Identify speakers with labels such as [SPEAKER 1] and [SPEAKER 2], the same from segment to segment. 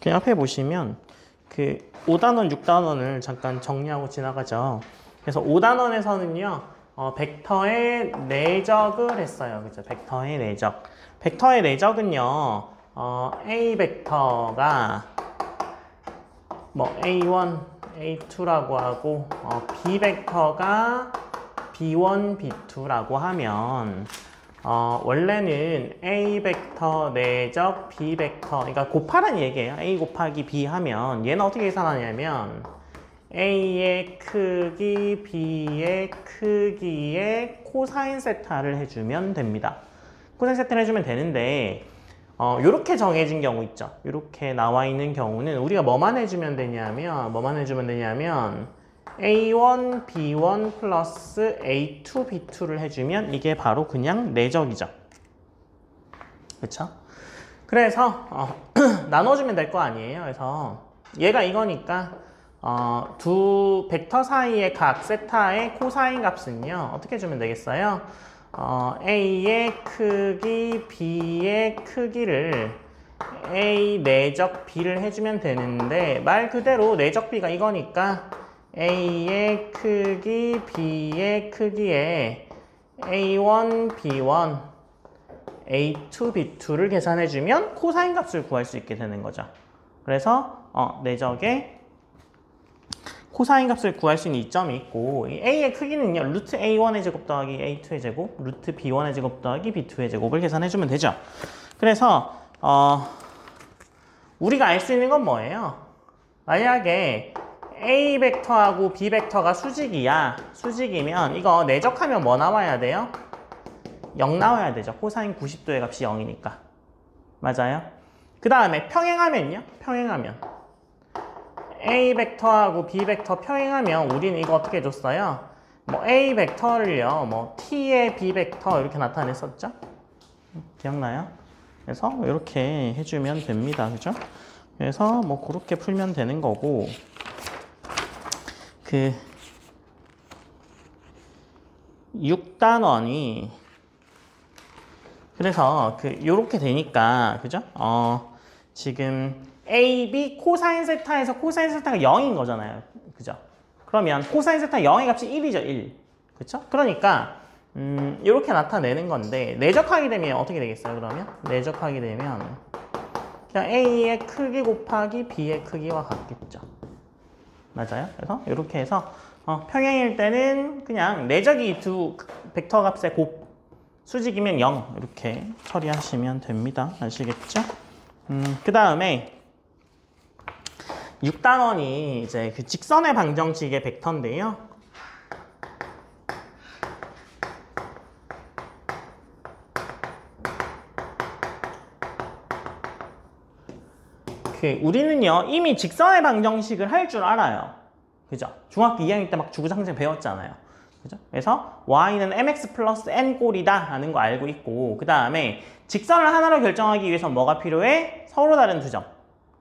[SPEAKER 1] 그 앞에 보시면 그 5단원, 6단원을 잠깐 정리하고 지나가죠. 그래서 5단원에서는요, 벡터의 내적을 했어요. 그죠? 벡터의 내적. 벡터의 내적은요, A 벡터가 뭐 A1, A2라고 하고, B 벡터가 B1, B2라고 하면, 원래는 A 벡터 내적 B 벡터, 그러니까 곱하라는 얘기예요. A 곱하기 B 하면 얘는 어떻게 계산하냐면 A의 크기, B의 크기의 코사인 세타를 해주면 됩니다. 코사인 세타를 해주면 되는데 요렇게 정해진 경우 있죠. 요렇게 나와 있는 경우는 우리가 뭐만 해주면 되냐면 A1, B1 플러스 A2, B2를 해주면 이게 바로 그냥 내적이죠. 그쵸? 그래서 나눠주면 될 거 아니에요. 그래서 얘가 이거니까 두 벡터 사이의 각 세타의 코사인 값은요. 어떻게 주면 되겠어요? A의 크기, B의 크기를 A 내적 B를 해주면 되는데 말 그대로 내적 B가 이거니까 A의 크기, B의 크기에 A1, B1, A2, B2를 계산해주면 코사인 값을 구할 수 있게 되는 거죠. 그래서 내적의 코사인 값을 구할 수 있는 이점이 있고 이 A의 크기는요. 루트 A1의 제곱 더하기 A2의 제곱, 루트 B1의 제곱 더하기 B2의 제곱을 계산해주면 되죠. 그래서 우리가 알 수 있는 건 뭐예요? 만약에 A 벡터하고 B 벡터가 수직이야. 수직이면 이거 내적하면 뭐 나와야 돼요? 0 나와야 되죠. 코사인 90도의 값이 0이니까. 맞아요? 그 다음에 평행하면요. 평행하면 A 벡터하고 B 벡터 평행하면 우리는 이거 어떻게 해줬어요? 뭐 A 벡터를요. 뭐 T의 B 벡터 이렇게 나타냈었죠? 기억나요? 그래서 이렇게 해주면 됩니다. 그죠? 그래서 뭐 그렇게 풀면 되는 거고 그 6단원이 그래서 요렇게 되니까 그죠? 지금 A, B 코사인 세타에서 코사인 세타가 0인 거잖아요. 그죠? 그러면 코사인 세타 0의 값이 1이죠, 1. 그쵸? 그러니까 이렇게 나타내는 건데 내적하게 되면 어떻게 되겠어요, 그러면? 내적하게 되면 그냥 A의 크기 곱하기 B의 크기와 같겠죠. 맞아요? 그래서 이렇게 해서 평행일 때는 그냥 내적이 두 벡터 값의 곱 수직이면 0 이렇게 처리하시면 됩니다. 아시겠죠? 그 다음에 6단원이 이제 그 직선의 방정식의 벡터인데요. 우리는요 이미 직선의 방정식을 할 줄 알아요. 그죠? 중학교 2학년 때 막 주구장창 배웠잖아요. 그죠? 그래서 y는 mx 플러스 n 꼴이다 하는 거 알고 있고 그 다음에 직선을 하나로 결정하기 위해서 뭐가 필요해? 서로 다른 두 점.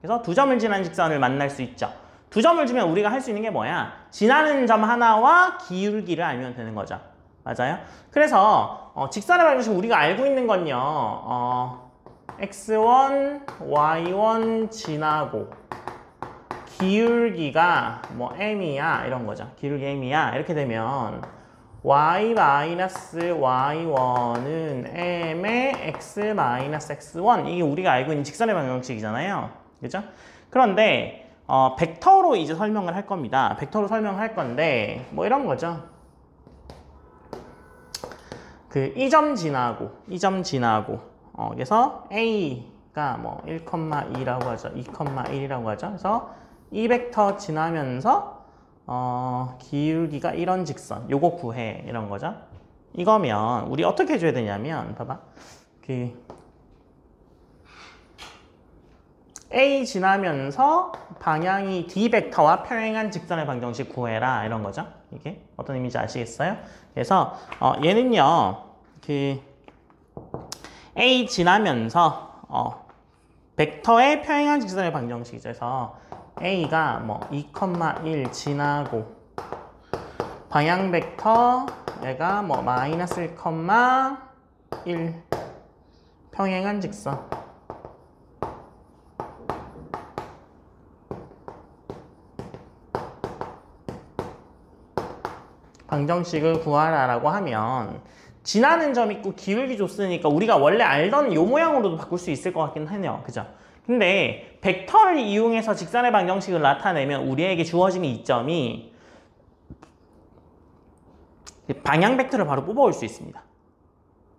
[SPEAKER 1] 그래서 두 점을 지난 직선을 만날 수 있죠. 두 점을 주면 우리가 할 수 있는 게 뭐야? 지나는 점 하나와 기울기를 알면 되는 거죠. 맞아요? 그래서 직선의 방정식 우리가 알고 있는 건요. x1, y1 지나고 기울기가 뭐 m이야 이런 거죠. 기울기 m이야 이렇게 되면 y-y1은 m의 x-x1 이게 우리가 알고 있는 직선의 방정식이잖아요. 그죠? 그런데 벡터로 이제 설명을 할 겁니다. 벡터로 설명을 할 건데 뭐 이런 거죠. 이 점 지나고 그래서 a가 뭐 1,2라고 하죠. 2,1이라고 하죠. 그래서 이 벡터 지나면서 기울기가 이런 직선 요거 구해 이런 거죠. 이거면 우리 어떻게 해줘야 되냐면 봐봐 A 지나면서 방향이 D 벡터와 평행한 직선의 방정식 구해라 이런 거죠. 이게 어떤 의미인지 아시겠어요? 그래서 얘는요 A 지나면서 벡터의 평행한 직선의 방정식이죠. 그래서 A가 뭐 2,1 지나고 방향 벡터 얘가 뭐 마이너스 1,1 평행한 직선 방정식을 구하라라고 하면 지나는 점 있고 기울기 줬으니까 우리가 원래 알던 요 모양으로도 바꿀 수 있을 것 같긴 하네요. 그죠? 근데 벡터를 이용해서 직선의 방정식을 나타내면 우리에게 주어지는 이점이 방향 벡터를 바로 뽑아올 수 있습니다.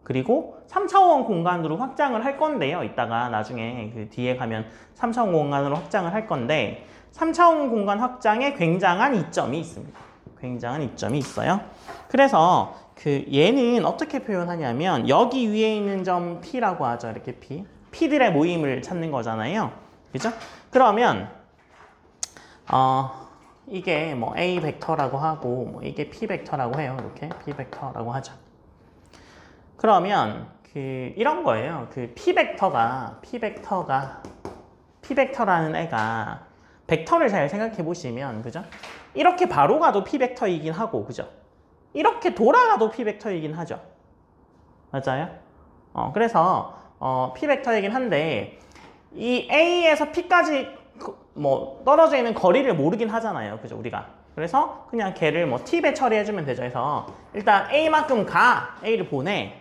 [SPEAKER 1] 그리고 3차원 공간으로 확장을 할 건데요. 이따가 나중에 그 뒤에 가면 3차원 공간으로 확장을 할 건데 3차원 공간 확장에 굉장한 이점이 있습니다. 굉장한 이점이 있어요. 그래서 그 얘는 어떻게 표현하냐면 여기 위에 있는 점 P라고 하죠. 이렇게 P. P들의 모임을 찾는 거잖아요. 그죠? 그러면 이게 뭐 A 벡터라고 하고 뭐 이게 P 벡터라고 해요. 이렇게 P 벡터라고 하죠. 그러면 그 이런 거예요. 그 P 벡터라는 애가 벡터를 잘 생각해 보시면 그죠? 이렇게 바로 가도 P 벡터이긴 하고 그죠? 이렇게 돌아가도 P 벡터이긴 하죠. 맞아요? 그래서 P 벡터이긴 한데 이 A에서 P까지 뭐 떨어져 있는 거리를 모르긴 하잖아요. 그죠? 우리가. 그래서 그냥 걔를 뭐 T배 처리해주면 되죠. 그래서 일단 A만큼 가. A를 보내.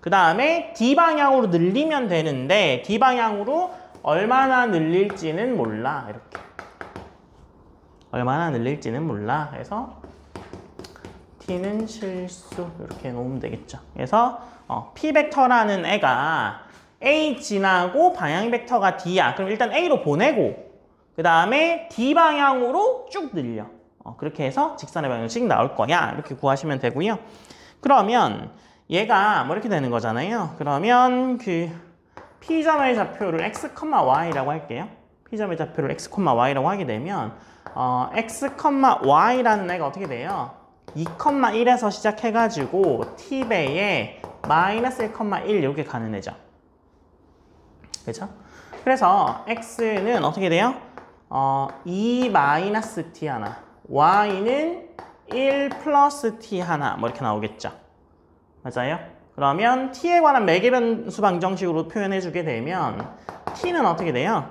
[SPEAKER 1] 그 다음에 D 방향으로 늘리면 되는데 D 방향으로 얼마나 늘릴지는 몰라. 이렇게. 얼마나 늘릴지는 몰라. 그래서 T는 실수. 이렇게 놓으면 되겠죠. 그래서 P 벡터라는 애가 A 지나고 방향 벡터가 D야. 그럼 일단 A로 보내고 그 다음에 D 방향으로 쭉 늘려. 그렇게 해서 직선의 방정식 나올 거야. 이렇게 구하시면 되고요. 그러면 얘가 뭐 이렇게 되는 거잖아요. 그러면 그 P점의 좌표를 x, y라고 할게요. P점의 좌표를 x, y라고 하게 되면 x, y라는 애가 어떻게 돼요? 2,1에서 시작해가지고 T배에 마이너스 1,1 이렇게 가는 애죠. 그렇죠? 그래서 x는 어떻게 돼요? 2 마이너스 t 하나, y는 1 플러스 t 하나 뭐 이렇게 나오겠죠. 맞아요? 그러면 t에 관한 매개변수 방정식으로 표현해주게 되면 t는 어떻게 돼요?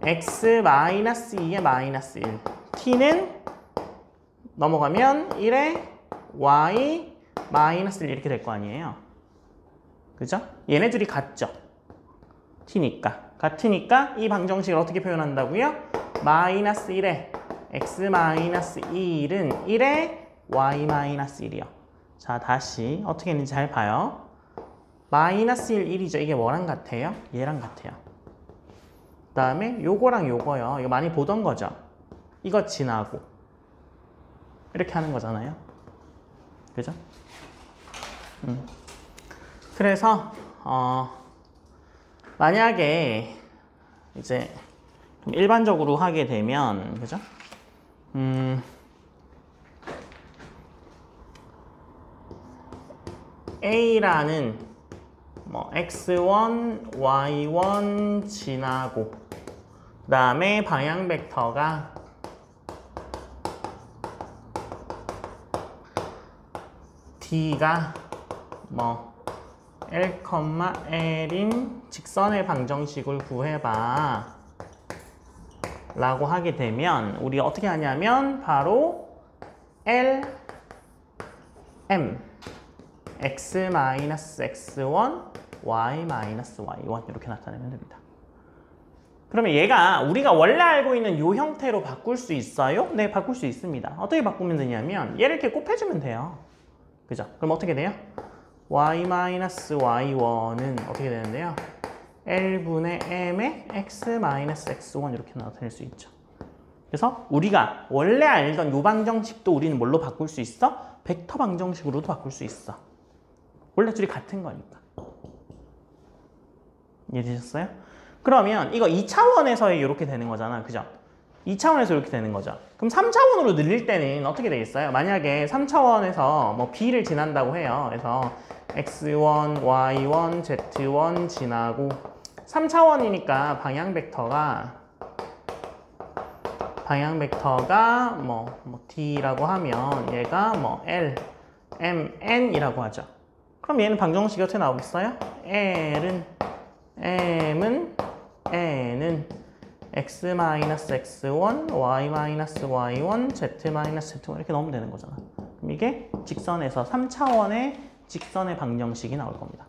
[SPEAKER 1] x 마이너스 2에 마이너스 1. t는 넘어가면 1에 y 마이너스 1 이렇게 될 거 아니에요. 그죠? 얘네들이 같죠? t니까. 같으니까 이 방정식을 어떻게 표현한다고요? 마이너스 1에 x 마이너스 1은 1에 y 마이너스 1이요. 자, 다시 어떻게 했는지 잘 봐요. 마이너스 1, 1이죠. 이게 뭐랑 같아요? 얘랑 같아요. 그 다음에 요거랑 요거요. 이거 많이 보던 거죠? 이거 지나고 이렇게 하는 거잖아요. 그죠? 그래서 만약에 이제 좀 일반적으로 하게 되면 그죠? A라는 뭐 x1, y1 지나고 그 다음에 방향 벡터가 D가 뭐 L, L인 직선의 방정식을 구해봐 라고 하게 되면 우리가 어떻게 하냐면 바로 L, M x-x1, y-y1 이렇게 나타내면 됩니다. 그러면 얘가 우리가 원래 알고 있는 이 형태로 바꿀 수 있어요? 네, 바꿀 수 있습니다. 어떻게 바꾸면 되냐면 얘를 이렇게 곱해주면 돼요. 그죠? 그럼 어떻게 돼요? y-y1은 어떻게 되는데요? L분의 m의 x-x1 이렇게 나타낼 수 있죠. 그래서 우리가 원래 알던 이 방정식도 우리는 뭘로 바꿀 수 있어? 벡터 방정식으로도 바꿀 수 있어. 원래 둘이 같은 거니까. 이해되셨어요? 그러면 이거 2차원에서 이렇게 되는 거잖아. 그죠? 2차원에서 이렇게 되는 거죠. 그럼 3차원으로 늘릴 때는 어떻게 되겠어요? 만약에 3차원에서 뭐 B를 지난다고 해요. 그래서 x1, y1, z1 지나고 3차원이니까 방향 벡터가 뭐 D라고 하면 얘가 뭐 L, M, N이라고 하죠. 그럼 얘는 방정식이 어떻게 나오겠어요? L은 M은 N은 x-x1, y-y1, z-z1 이렇게 넣으면 되는 거잖아. 그럼 이게 직선에서 3차원의 직선의 방정식이 나올 겁니다.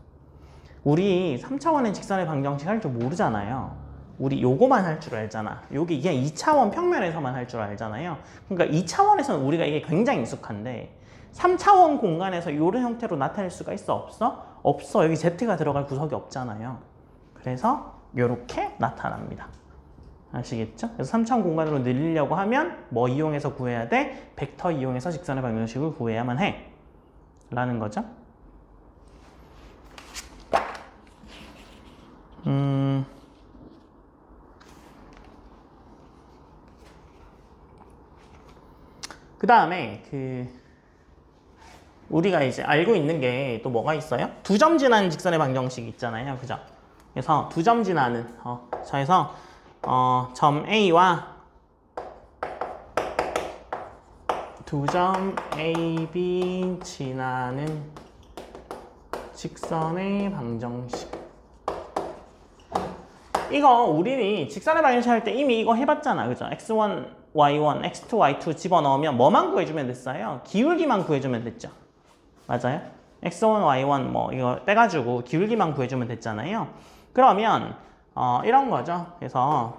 [SPEAKER 1] 우리 3차원의 직선의 방정식 할 줄 모르잖아요. 우리 요거만 할 줄 알잖아. 요게 이게 2차원 평면에서만 할 줄 알잖아요. 그러니까 2차원에서는 우리가 이게 굉장히 익숙한데 3차원 공간에서 이런 형태로 나타낼 수가 있어? 없어? 없어. 여기 Z가 들어갈 구석이 없잖아요. 그래서 이렇게 나타납니다. 아시겠죠? 그래서 3차원 공간으로 늘리려고 하면 뭐 이용해서 구해야 돼? 벡터 이용해서 직선의 방정식을 구해야만 해. 라는 거죠. 그 다음에 우리가 이제 알고 있는 게 또 뭐가 있어요? 두 점 지나는 직선의 방정식 있잖아요. 그죠? 그래서 두 점 지나는 자 해서 점 A와 두 점 A, B 지나는 직선의 방정식. 이거 우리 직선의 방정식 할 때 이미 이거 해봤잖아. 그죠? x1, y1, x2, y2 집어넣으면 뭐만 구해주면 됐어요? 기울기만 구해주면 됐죠. 맞아요? x1, y1 뭐 이거 빼가지고 기울기만 구해주면 됐잖아요. 그러면 이런 거죠. 그래서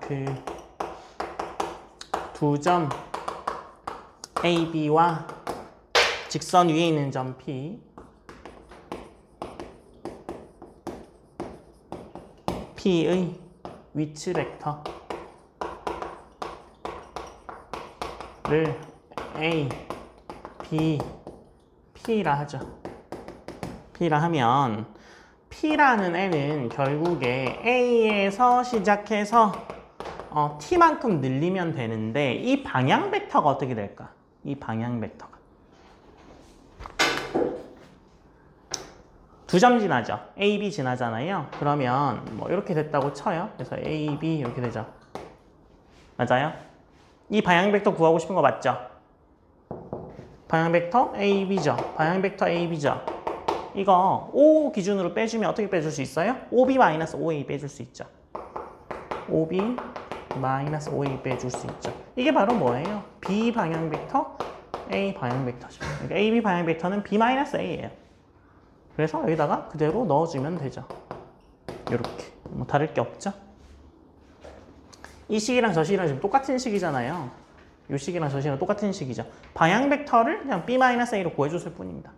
[SPEAKER 1] 두 점 A, B와 직선 위에 있는 점 P P의 위치 벡터를 A, B, P라 하죠. P라 하면 P라는 애는 결국에 A에서 시작해서 T만큼 늘리면 되는데 이 방향 벡터가 어떻게 될까? 이 방향 벡터가 두 점 지나죠. A, B 지나잖아요. 그러면 뭐 이렇게 됐다고 쳐요. 그래서 A, B 이렇게 되죠. 맞아요? 이 방향 벡터 구하고 싶은 거 맞죠? 방향 벡터 A, B죠. 방향 벡터 A, B죠. 이거 O 기준으로 빼주면 어떻게 빼줄 수 있어요? OB-OA 빼줄 수 있죠. OB-OA 빼줄 수 있죠. 이게 바로 뭐예요? B 방향 벡터, A 방향 벡터죠. 그러니까 AB 방향 벡터는 B-A예요. 그래서 여기다가 그대로 넣어주면 되죠. 이렇게. 뭐 다를 게 없죠? 이 식이랑 저 식이랑 지금 똑같은 식이잖아요. 이 식이랑 저 식이랑 똑같은 식이죠. 방향 벡터를 그냥 B-A로 구해줬을 뿐입니다.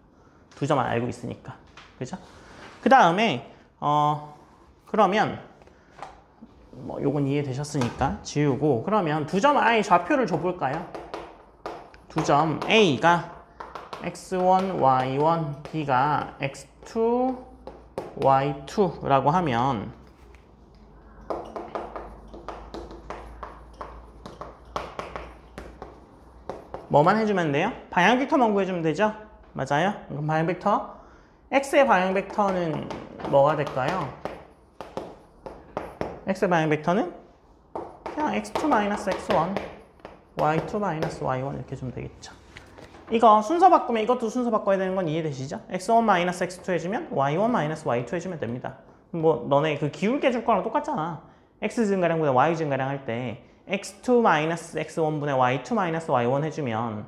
[SPEAKER 1] 두 점만 알고 있으니까. 그죠? 그 다음에 그러면 뭐 요건 이해되셨으니까 지우고, 그러면 두 점 아예 좌표를 줘볼까요? 두 점 A가 x1, y1, B가 x2, y2라고 하면 뭐만 해주면 돼요? 방향 벡터만 구해주면 되죠? 맞아요? 그럼 방향 벡터 x의 방향 벡터는 뭐가 될까요? x의 방향 벡터는 그냥 x2-x1, y2-y1 이렇게 주면 되겠죠. 이거 순서 바꾸면 이것도 순서 바꿔야 되는 건 이해되시죠? x1-x2 해주면 y1-y2 해주면 됩니다. 뭐 너네 그 기울기 해줄 거랑 똑같잖아. x 증가량보다 y 증가량 할 때 x2-x1분의 y2-y1 해주면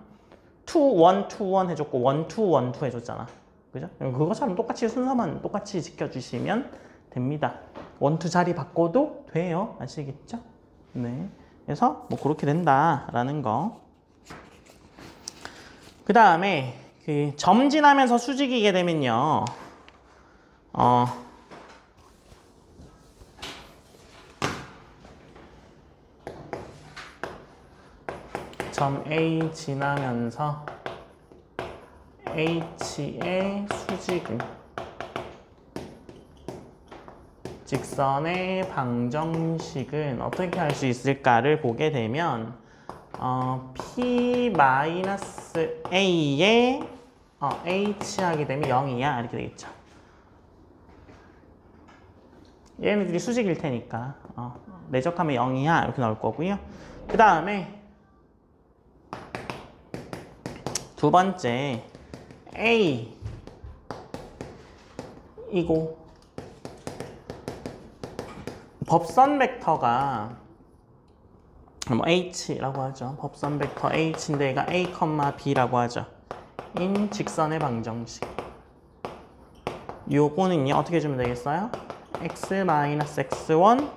[SPEAKER 1] 2, 1, 2, 1 해줬고 1, 2, 1, 2 해줬잖아. 그죠? 그것처럼 똑같이 순서만 똑같이 지켜주시면 됩니다. 1, 2 자리 바꿔도 돼요. 아시겠죠? 네. 그래서 뭐 그렇게 된다라는 거. 그 다음에 그 점 지나면서 수직이게 되면요. 점 A 지나면서 H의 수직은 직선의 방정식은 어떻게 할 수 있을까를 보게 되면 P-A에 H 하게 되면 0이야 이렇게 되겠죠. 얘네들이 수직일 테니까 내적하면 0이야 이렇게 나올 거고요. 그 다음에 두 번째 A 이고 법선 벡터가 뭐 H라고 하죠. 법선 벡터 H인데 얘가 A, B라고 하죠. 인 직선의 방정식. 요거는요 어떻게 주면 되겠어요? x-x1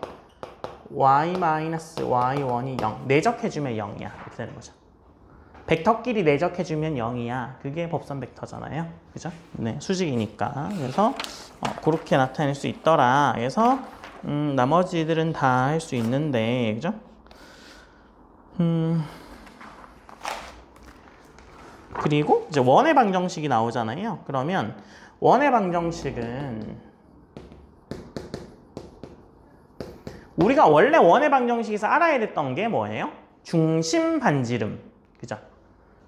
[SPEAKER 1] y-y1이 0. 내적해주면 0이야. 이렇게 되는 거죠. 벡터끼리 내적해주면 0이야. 그게 법선 벡터잖아요. 그죠? 네, 수직이니까. 그래서 그렇게 나타낼 수 있더라. 그래서 나머지들은 다 할 수 있는데, 그죠? 그리고 이제 원의 방정식이 나오잖아요. 그러면 원의 방정식은 우리가 원래 원의 방정식에서 알아야 됐던 게 뭐예요? 중심 반지름. 그죠?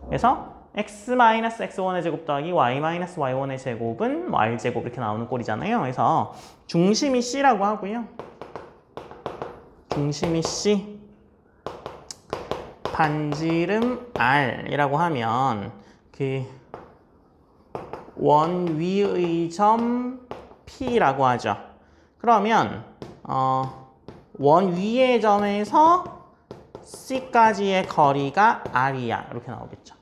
[SPEAKER 1] 그래서 x-x1의 제곱 더하기 y-y1의 제곱은 r제곱 이렇게 나오는 꼴이잖아요. 그래서 중심이 C라고 하고요. 중심이 C, 반지름 R이라고 하면 그 원 위의 점 P라고 하죠. 그러면 원 위의 점에서 C까지의 거리가 R이야. 이렇게 나오겠죠.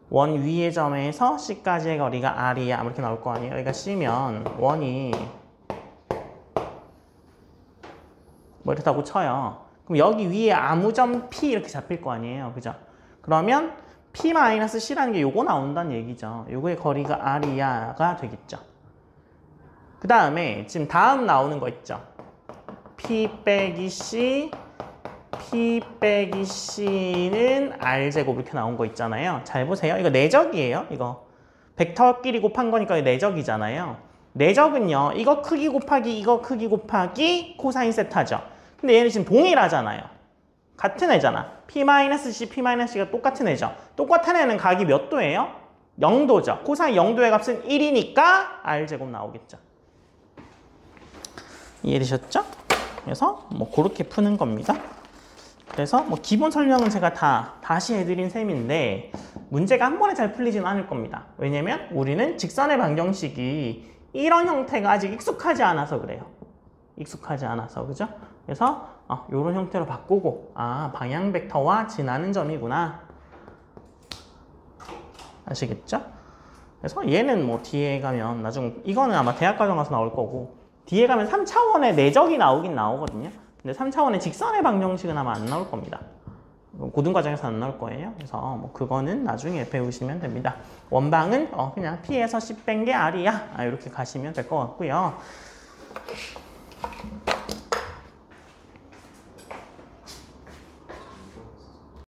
[SPEAKER 1] 원 위의 점에서 C까지의 거리가 R이야. 이렇게 나올 거 아니에요. 여기가 C면 원이 뭐 이렇다고 쳐요. 그럼 여기 위에 아무 점 P 이렇게 잡힐 거 아니에요. 그죠? 그러면 P-C라는 게 요거 나온다는 얘기죠. 요거의 거리가 R이야가 되겠죠. 그 다음에 지금 다음 나오는 거 있죠. P 빼기 C, P 빼기 C는 R제곱 이렇게 나온 거 있잖아요. 잘 보세요. 이거 내적이에요. 이거 벡터끼리 곱한 거니까 내적이잖아요. 내적은요. 이거 크기 곱하기 이거 크기 곱하기 코사인 세타죠. 근데 얘는 지금 동일하잖아요. 같은 애잖아. P-C, P-C가 똑같은 애죠. 똑같은 애는 각이 몇 도예요? 0도죠. 코사인 0도의 값은 1이니까 R제곱 나오겠죠. 이해되셨죠? 그래서 뭐 그렇게 푸는 겁니다. 그래서 뭐 기본 설명은 제가 다시 해드린 셈인데 문제가 한 번에 잘 풀리지는 않을 겁니다. 왜냐면 우리는 직선의 방정식이 이런 형태가 아직 익숙하지 않아서 그래요. 익숙하지 않아서, 그죠? 그래서 이런 형태로 바꾸고 방향 벡터와 지나는 점이구나. 아시겠죠? 그래서 얘는 뭐 뒤에 가면 나중 이거는 아마 대학과정 가서 나올 거고 뒤에 가면 3차원의 내적이 나오긴 나오거든요. 근데 3차원의 직선의 방정식은 아마 안 나올 겁니다. 고등과정에서 안 나올 거예요. 그래서 뭐 그거는 나중에 배우시면 됩니다. 원방은 그냥 P에서 C 뺀 게 R이야. 이렇게 가시면 될 것 같고요.